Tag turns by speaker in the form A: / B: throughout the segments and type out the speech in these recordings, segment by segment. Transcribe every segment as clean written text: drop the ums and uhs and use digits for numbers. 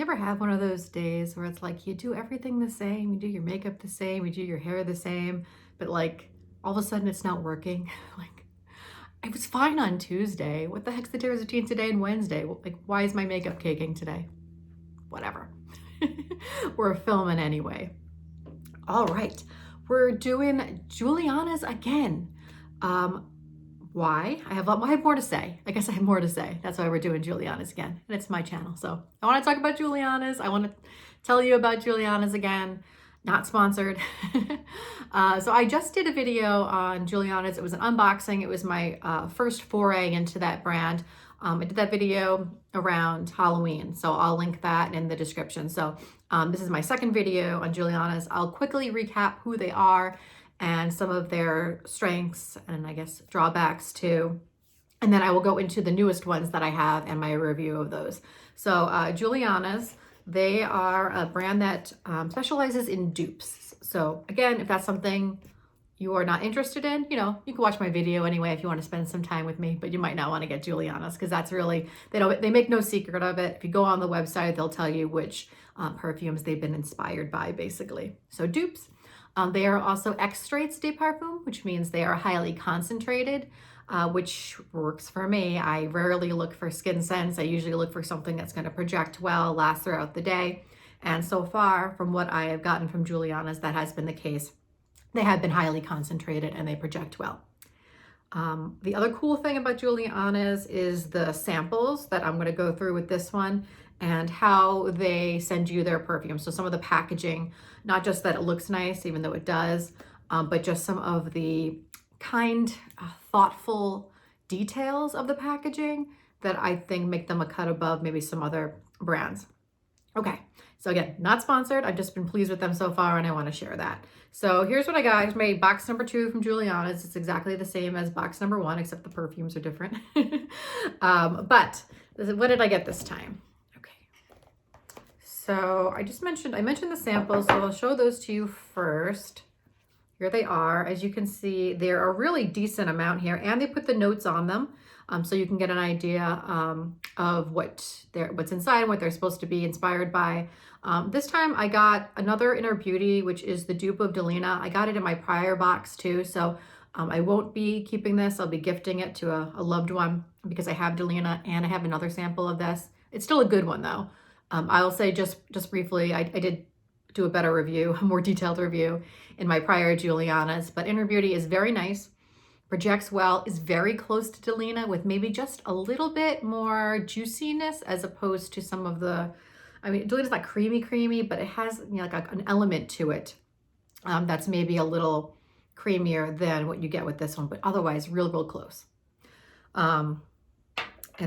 A: You ever have one of those days where it's like you do everything the same, you do your makeup the same, you do your hair the same, but like all of a sudden it's not working? Like it was fine on Tuesday. What the heck's the difference between today and Wednesday? Like, why is my makeup caking today? Whatever. We're filming anyway. All right, we're doing Julianna's again. Why? I have more to say. I guess I have more to say. That's why we're doing Julianna's again. And it's my channel. So I want to talk about Julianna's. I want to tell you about Julianna's again. Not sponsored. So I just did a video on Julianna's. It was an unboxing. It was my first foray into that brand. I did that video around Halloween. So I'll link that in the description. So this is my second video on Julianna's. I'll quickly recap who they are and some of their strengths and I guess drawbacks too. And then I will go into the newest ones that I have and my review of those. So Julianna's, they are a brand that specializes in dupes. So again, if that's something you are not interested in, you know, you can watch my video anyway if you want to spend some time with me, but you might not want to get Julianna's because that's really, they make no secret of it. If you go on the website, they'll tell you which perfumes they've been inspired by, basically. So dupes. They are also extraits de parfum, which means they are highly concentrated, which works for me. I rarely look for skin scents. I usually look for something that's going to project well, last throughout the day. And so far, from what I have gotten from Julianna's, that has been the case. They have been highly concentrated and they project well. The other cool thing about Julianna's is the samples that I'm going to go through with this one and how they send you their perfume. So some of the packaging, not just that it looks nice, even though it does, but just some of the kind, thoughtful details of the packaging that I think make them a cut above maybe some other brands. Okay, so again, not sponsored. I've just been pleased with them so far and I want to share that. So here's what I got. Here's my box number 2 from Julianna's. It's exactly the same as box number 1, except the perfumes are different. But what did I get this time? Okay. So I mentioned the samples, so I'll show those to you first. Here they are. As you can see, they're a really decent amount here, and they put the notes on them. So you can get an idea of what's inside and what they're supposed to be inspired by. This time I got another Inner Beauty, which is the dupe of Delina. I got it in my prior box too, so I won't be keeping this. I'll be gifting it to a loved one because I have Delina and I have another sample of this. It's still a good one though. I will say just briefly, I did do a better review, a more detailed review in my prior Julianna's, but Inner Beauty is very nice. Projects well, is very close to Delina with maybe just a little bit more juiciness as opposed to some of the, I mean, Delina's not creamy, but it has, you know, like an element to it that's maybe a little creamier than what you get with this one, but otherwise real close. And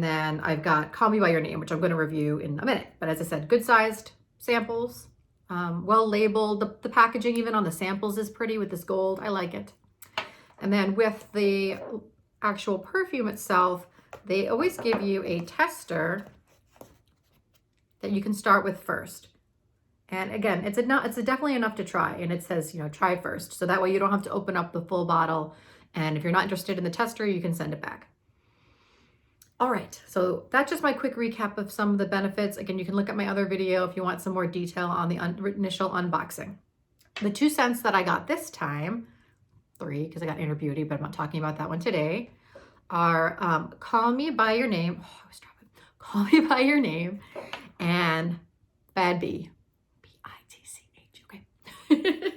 A: then I've got Call Me By Your Name, which I'm going to review in a minute. But as I said, good sized samples, well labeled. The packaging even on the samples is pretty with this gold. I like it. And then with the actual perfume itself, they always give you a tester that you can start with first. And again, it's definitely enough to try. And it says, you know, try first. So that way you don't have to open up the full bottle. And if you're not interested in the tester, you can send it back. All right, so that's just my quick recap of some of the benefits. Again, you can look at my other video if you want some more detail on the initial unboxing. The 2 scents that I got this time, 3 because I got Inner Beauty, but I'm not talking about that one today, are Call Me By Your Name. Oh, I was dropping. Call Me By Your Name and Bad Bee. B-I-T-C-H. Okay.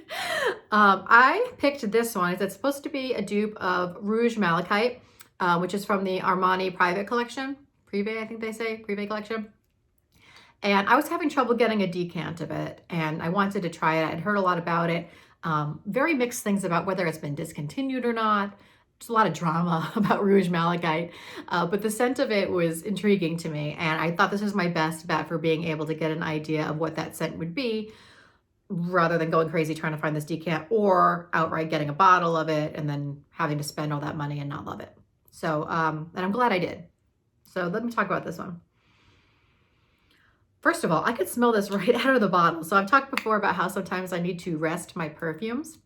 A: I picked this one. It's supposed to be a dupe of Rouge Malachite, which is from the Armani private collection. Privé, I think they say. Privé collection. And I was having trouble getting a decant of it, and I wanted to try it. I'd heard a lot about it. Very mixed things about whether it's been discontinued or not. There's a lot of drama about Rouge Malachite, but the scent of it was intriguing to me, and I thought this was my best bet for being able to get an idea of what that scent would be, rather than going crazy trying to find this decant or outright getting a bottle of it and then having to spend all that money and not love it. So, and I'm glad I did. So let me talk about this one. First of all, I could smell this right out of the bottle. So I've talked before about how sometimes I need to rest my perfumes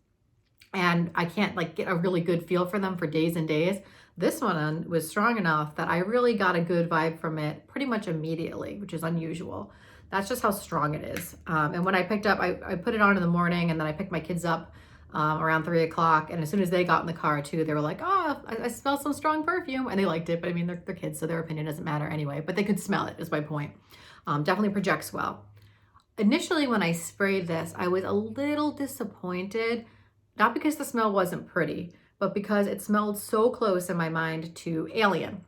A: and I can't like get a really good feel for them for days and days. This one was strong enough that I really got a good vibe from it pretty much immediately, which is unusual. That's just how strong it is. And when I picked up, I put it on in the morning, and then I picked my kids up around 3 o'clock. And as soon as they got in the car too, they were like, oh, I smell some strong perfume. And they liked it. But I mean, they're kids, so their opinion doesn't matter anyway. But they could smell it, is my point. Definitely projects well. Initially, when I sprayed this, I was a little disappointed, not because the smell wasn't pretty, but because it smelled so close in my mind to Alien.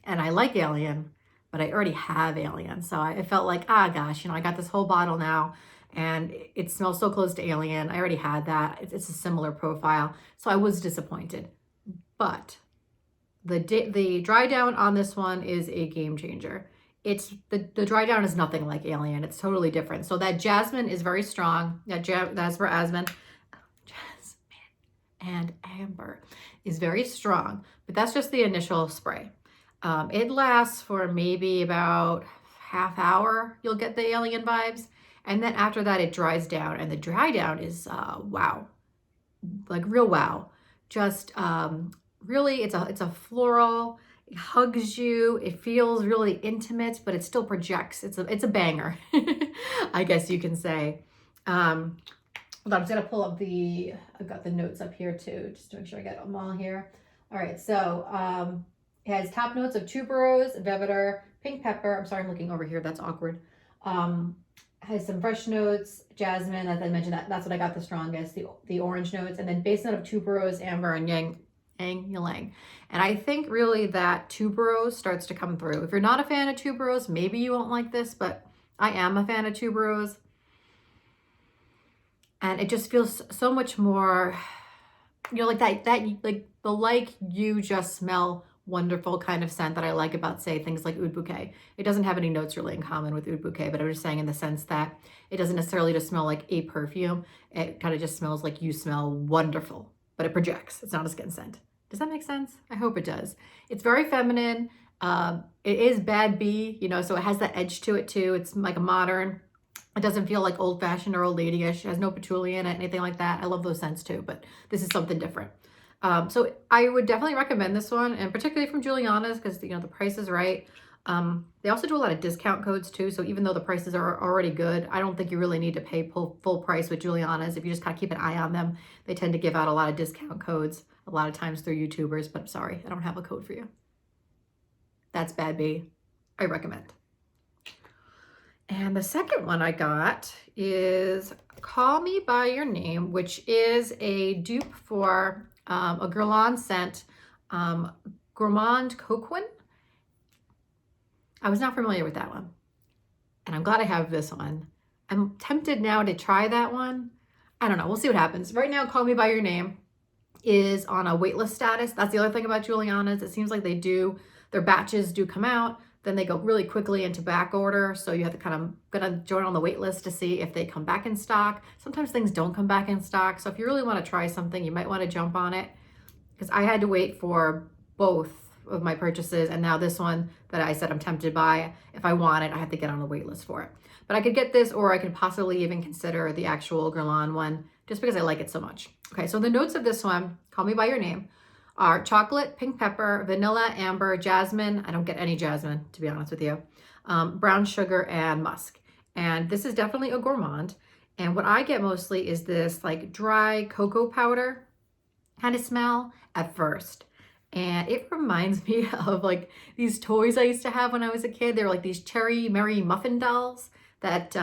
A: And I like Alien, but I already have Alien. So I felt like, ah, gosh, I got this whole bottle now, and it smells so close to Alien. I already had that. It's a similar profile. So I was disappointed. But the dry down on this one is a game changer. It's the dry down is nothing like Alien. It's totally different. So that jasmine is very strong. That's for jasmine and amber is very strong, but that's just the initial spray. It lasts for maybe about half hour. You'll get the Alien vibes. And then after that, it dries down, and the dry down is wow, like real wow. Just really, it's a floral. It hugs you. It feels really intimate, but it still projects. It's a banger, I guess you can say. I'm just gonna pull up I've got the notes up here too, just to make sure I get them all here. All right, so it has top notes of tuberose, vetiver, pink pepper. I'm sorry, I'm looking over here. That's awkward. Has some fresh notes, jasmine, as I mentioned, that's what I got the strongest, the orange notes, and then base note of tuberose, amber, and ylang. And I think really that tuberose starts to come through. If you're not a fan of tuberose, maybe you won't like this, but I am a fan of tuberose. And it just feels so much more, like that you just smell wonderful kind of scent that I like about, say, things like Oud Bouquet. It doesn't have any notes really in common with Oud Bouquet, but I'm just saying in the sense that it doesn't necessarily just smell like a perfume. It kind of just smells like you smell wonderful, but it projects. It's not a skin scent. Does that make sense? I hope it does. It's very feminine. It is bad bee, so it has that edge to it too. It's like a modern. It doesn't feel like old fashioned or old ladyish. It has no patchouli in it, anything like that. I love those scents too, but this is something different. So I would definitely recommend this one, and particularly from Julianna's, because the price is right. They also do a lot of discount codes too. So even though the prices are already good, I don't think you really need to pay full price with Julianna's. If you just kind of keep an eye on them, they tend to give out a lot of discount codes a lot of times through YouTubers, but I'm sorry, I don't have a code for you. That's Bad Bee. I recommend. And the second one I got is Call Me By Your Name, which is a dupe for a Guerlain scent, Gourmand Coquin. I was not familiar with that one, and I'm glad I have this one. I'm tempted now to try that one. I don't know. We'll see what happens. Right now, Call Me By Your Name is on a waitlist status. That's the other thing about Julianna's. It seems like their batches do come out, then they go really quickly into back order. So you have to kind of gonna join on the wait list to see if they come back in stock. Sometimes things don't come back in stock. So if you really want to try something, you might want to jump on it, because I had to wait for both of my purchases. And now this one that I said I'm tempted by, if I want it, I have to get on the wait list for it. But I could get this, or I could possibly even consider the actual Guerlain one, just because I like it so much. Okay, so the notes of this one, Call Me By Your Name, are chocolate, pink pepper, vanilla, amber, jasmine. I don't get any jasmine, to be honest with you. Brown sugar and musk. And this is definitely a gourmand. And what I get mostly is this like dry cocoa powder kind of smell at first. And it reminds me of like these toys I used to have when I was a kid. They were like these Cherry Mary Muffin dolls that,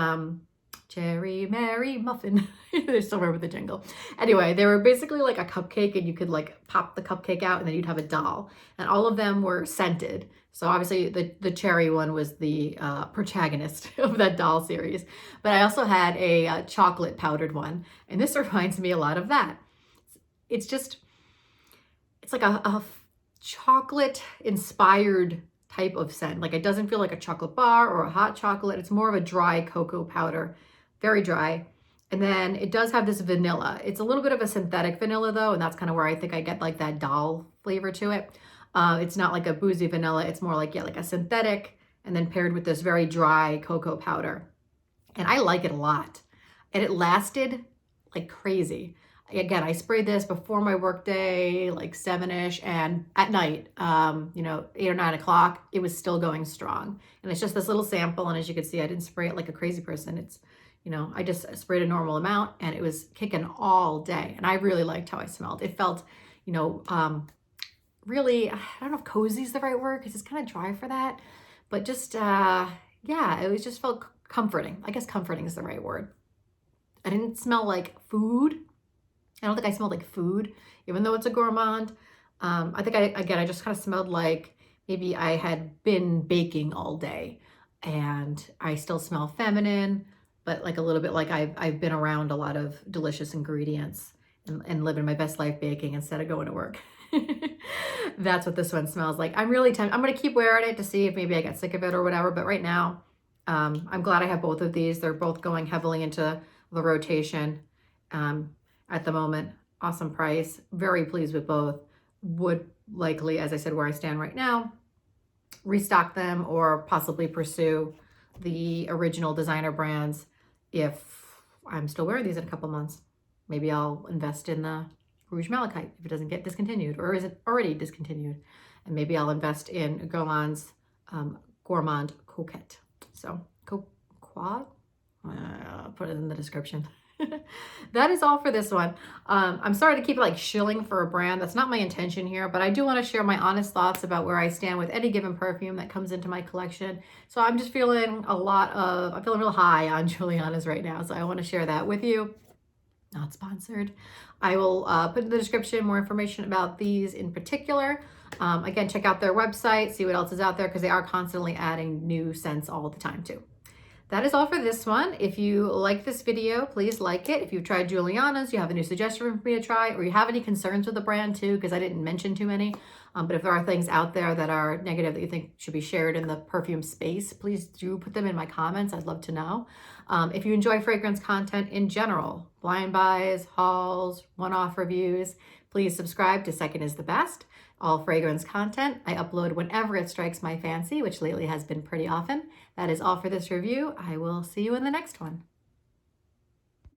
A: Cherry Mary Muffin. They're still remember the jingle. Anyway, they were basically like a cupcake, and you could like pop the cupcake out and then you'd have a doll. And all of them were scented. So obviously the cherry one was the protagonist of that doll series. But I also had a chocolate powdered one. And this reminds me a lot of that. It's like a chocolate inspired type of scent. Like it doesn't feel like a chocolate bar or a hot chocolate. It's more of a dry cocoa powder, very dry. And then it does have this vanilla. It's a little bit of a synthetic vanilla though, and that's kind of where I think I get like that doll flavor to it. It's not like a boozy vanilla. It's more like, like a synthetic, and then paired with this very dry cocoa powder. And I like it a lot. And it lasted like crazy. Again, I sprayed this before my work day, like 7-ish, and at night, 8 or 9 o'clock, it was still going strong. And it's just this little sample, and as you can see, I didn't spray it like a crazy person. It's, I just sprayed a normal amount, and it was kicking all day. And I really liked how I smelled. It felt, really, I don't know if cozy is the right word, because it's kind of dry for that, but just, yeah, it was just felt comforting. I guess comforting is the right word. I didn't smell like food. I don't think I smelled like food, even though it's a gourmand. I think I just kind of smelled like maybe I had been baking all day, and I still smell feminine, but like a little bit like I've been around a lot of delicious ingredients and living my best life baking instead of going to work. That's what this one smells like. I'm really tempted. I'm going to keep wearing it to see if maybe I get sick of it or whatever. But right now, I'm glad I have both of these. They're both going heavily into the rotation. At the moment, awesome price, very pleased with both. Would likely, as I said, where I stand right now, restock them or possibly pursue the original designer brands if I'm still wearing these in a couple months. Maybe I'll invest in the Rouge Malachite if it doesn't get discontinued, or is it already discontinued? And maybe I'll invest in Guerlain's Gourmand Coquin. So, Coquin? I'll put it in the description. That is all for this one. I'm sorry to keep like shilling for a brand. That's not my intention here, but I do want to share my honest thoughts about where I stand with any given perfume that comes into my collection. So I'm just feeling I'm feeling real high on Julianna's right now. So I want to share that with you. Not sponsored. I will put in the description more information about these in particular. Again, check out their website, see what else is out there, because they are constantly adding new scents all the time too. That is all for this one. If you like this video, please like it. If you've tried Julianna's, you have a new suggestion for me to try, or you have any concerns with the brand too, because I didn't mention too many. But if there are things out there that are negative that you think should be shared in the perfume space, please do put them in my comments. I'd love to know. If you enjoy fragrance content in general, blind buys, hauls, one-off reviews, please subscribe to Second is the Best. All fragrance content I upload whenever it strikes my fancy, which lately has been pretty often. That is all for this review. I will see you in the next one.